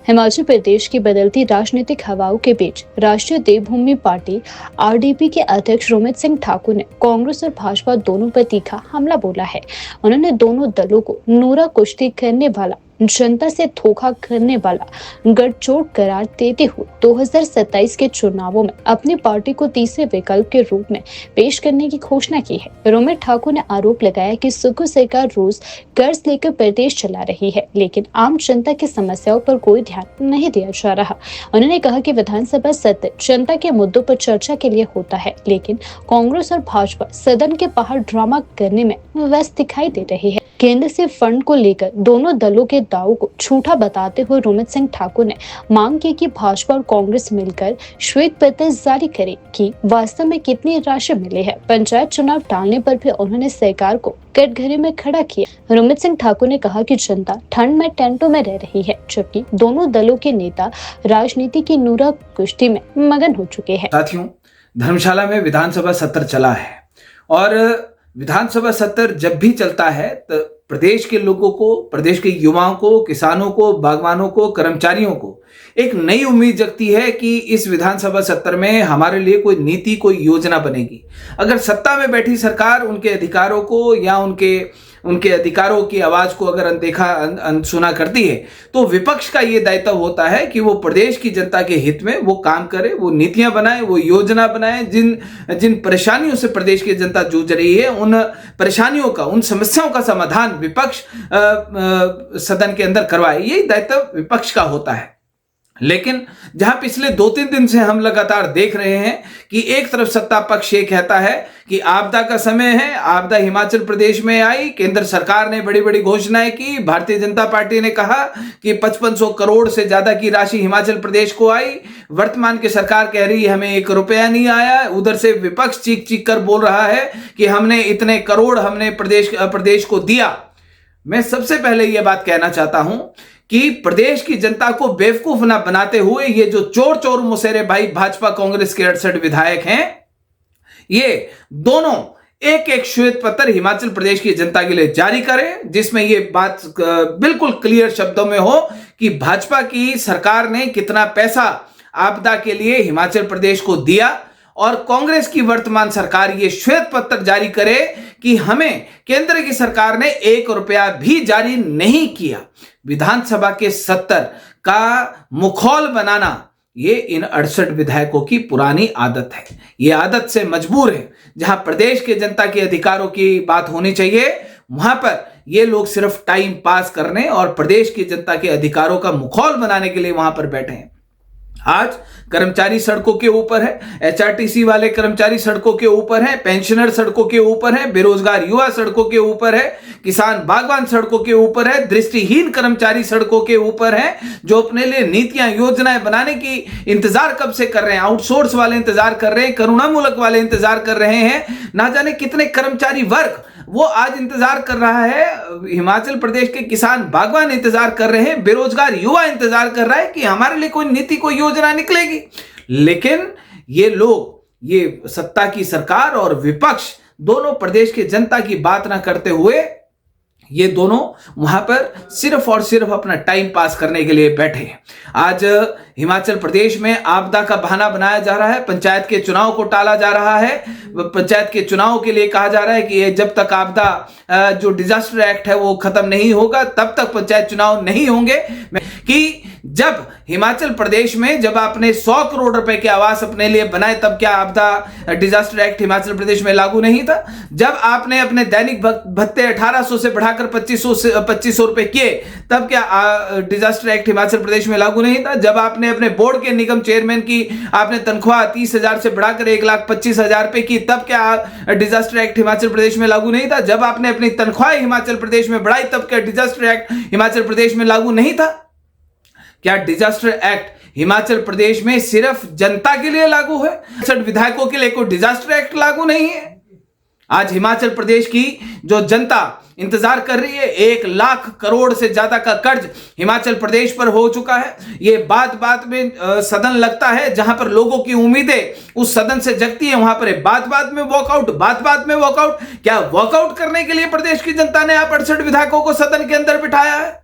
हिमाचल प्रदेश की बदलती राजनीतिक हवाओं के बीच राष्ट्रीय देवभूमि पार्टी आरडीपी के अध्यक्ष रोमित सिंह ठाकुर ने कांग्रेस और भाजपा दोनों पर तीखा हमला बोला है। उन्होंने दोनों दलों को नूरा कुश्ती करने वाला, जनता से धोखा करने वाला गठजोड़ करार देते हुए 2027 के चुनावों में अपनी पार्टी को तीसरे विकल्प के रूप में पेश करने की घोषणा की है। रोमित ठाकुर ने आरोप लगाया कि सुक्खू सरकार रोज कर्ज लेकर प्रदेश चला रही है, लेकिन आम जनता की समस्याओं पर कोई ध्यान नहीं दिया जा रहा। उन्होंने कहा कि विधानसभा सत्र जनता के मुद्दों पर चर्चा के लिए होता है, लेकिन कांग्रेस और भाजपा सदन के बाहर ड्रामा करने में व्यस्त दिखाई दे रही है। केंद्र से फंड को लेकर दोनों दलों के दावों को झूठा बताते हुए रोमित सिंह ठाकुर ने मांग की कि भाजपा और कांग्रेस मिलकर श्वेत पत्र जारी करे कि वास्तव में कितनी राशि मिली है। पंचायत चुनाव टालने पर भी उन्होंने सरकार को कटघरे में खड़ा किया। रोमित सिंह ठाकुर ने कहा कि जनता ठंड में टेंटों में रह रही है, जबकि दोनों दलों के नेता राजनीति की नूरा कुश्ती में मगन हो चुके हैं। साथियों, धर्मशाला में विधानसभा सत्र चला है और विधानसभा सत्र जब भी चलता है तो प्रदेश के लोगों को, प्रदेश के युवाओं को, किसानों को, बागवानों को, कर्मचारियों को एक नई उम्मीद जगती है कि इस विधानसभा सत्र में हमारे लिए कोई नीति, कोई योजना बनेगी। अगर सत्ता में बैठी सरकार उनके अधिकारों को या उनके अधिकारों की आवाज को अगर अनदेखा अनसुना करती है, तो विपक्ष का ये दायित्व होता है कि वो प्रदेश की जनता के हित में वो काम करे, वो नीतियां बनाए, वो योजना बनाए। जिन परेशानियों से प्रदेश की जनता जूझ रही है, उन परेशानियों का, उन समस्याओं का समाधान विपक्ष सदन के अंदर करवाए। यही दायित्व विपक्ष का होता है। लेकिन जहां पिछले 2-3 दिन से हम लगातार देख रहे हैं कि एक तरफ सत्ता पक्ष ये कहता है कि आपदा का समय है, आपदा हिमाचल प्रदेश में आई, केंद्र सरकार ने बड़ी बड़ी घोषणाएं की, भारतीय जनता पार्टी ने कहा कि 5500 करोड़ से ज्यादा की राशि हिमाचल प्रदेश को आई। वर्तमान की सरकार कह रही है हमें 1 रुपया नहीं आया। उधर से विपक्ष चीख चीख कर बोल रहा है कि हमने इतने करोड़ हमने प्रदेश को दिया। मैं सबसे पहले यह बात कहना चाहता हूं कि प्रदेश की जनता को बेवकूफ ना बनाते हुए ये जो चोर चोर मुसेरे भाई भाजपा कांग्रेस के 68 विधायक हैं, ये दोनों एक एक श्वेत पत्र हिमाचल प्रदेश की जनता के लिए जारी करें, जिसमें ये बात बिल्कुल क्लियर शब्दों में हो कि भाजपा की सरकार ने कितना पैसा आपदा के लिए हिमाचल प्रदेश को दिया, और कांग्रेस की वर्तमान सरकार ये श्वेत पत्र जारी करे कि हमें केंद्र की सरकार ने 1 रुपया भी जारी नहीं किया। विधानसभा के सत्र का मुखौल बनाना ये इन 68 विधायकों की पुरानी आदत है। ये आदत से मजबूर है। जहां प्रदेश के जनता के अधिकारों की बात होनी चाहिए, वहां पर ये लोग सिर्फ टाइम पास करने और प्रदेश की जनता के अधिकारों का मुखौल बनाने के लिए वहां पर बैठे हैं। आज कर्मचारी सड़कों के ऊपर है, एचआरटीसी वाले कर्मचारी सड़कों के ऊपर है, पेंशनर सड़कों के ऊपर है, बेरोजगार युवा सड़कों के ऊपर है, किसान बागवान सड़कों के ऊपर है, दृष्टिहीन कर्मचारी सड़कों के ऊपर है, जो अपने लिए नीतियां, योजनाएं बनाने की इंतजार कब से कर रहे हैं। आउटसोर्स वाले इंतजार कर रहे हैं, करुणामूलक वाले इंतजार कर रहे हैं, ना जाने कितने कर्मचारी वर्ग वो आज इंतजार कर रहा है। हिमाचल प्रदेश के किसान बागवान इंतजार कर रहे हैं, बेरोजगार युवा इंतजार कर रहा है कि हमारे लिए कोई नीति, कोई योजना निकलेगी। लेकिन ये लोग, ये सत्ता की सरकार और विपक्ष दोनों प्रदेश के जनता की बात ना करते हुए ये दोनों वहां पर सिर्फ और सिर्फ अपना टाइम पास करने के लिए बैठे हैं। आज हिमाचल प्रदेश में आपदा का बहाना बनाया जा रहा है, पंचायत के चुनाव को टाला जा रहा है। पंचायत के चुनाव के लिए कहा जा रहा है कि जब तक आपदा जो डिजास्टर एक्ट है वो खत्म नहीं होगा, तब तक पंचायत चुनाव नहीं होंगे। कि जब हिमाचल प्रदेश में जब आपने 100 करोड़ रुपए के आवास अपने लिए बनाए, तब क्या आपदा डिजास्टर एक्ट हिमाचल प्रदेश में लागू नहीं था? जब आपने अपने दैनिक भत्ते 1800 से बढ़ाकर 2500 रुपए किए, तब क्या डिजास्टर एक्ट हिमाचल प्रदेश में लागू नहीं था? जब आपने अपने बोर्ड के निगम चेयरमैन की आपने तनख्वाह 30,000 से बढ़ाकर 1,25,000 रुपए की, तब क्या डिजास्टर एक्ट हिमाचल प्रदेश में लागू नहीं था? जब आपने अपनी तनख्वाह हिमाचल प्रदेश में बढ़ाई, तब क्या डिजास्टर एक्ट हिमाचल प्रदेश में लागू नहीं था? क्या डिजास्टर एक्ट हिमाचल प्रदेश में सिर्फ जनता के लिए लागू है? 68 विधायकों के लिए कोई डिजास्टर एक्ट लागू नहीं है? आज हिमाचल प्रदेश की जो जनता इंतजार कर रही है, 1 लाख करोड़ से ज्यादा का कर्ज हिमाचल प्रदेश पर हो चुका है। ये बात में सदन लगता है जहां पर लोगों की उम्मीदें उस सदन से जगती है, वहां पर बात में वॉकआउट, बात में वॉकआउट। क्या वॉकआउट करने के लिए प्रदेश की जनता ने आप 68 विधायकों को सदन के अंदर बिठाया है?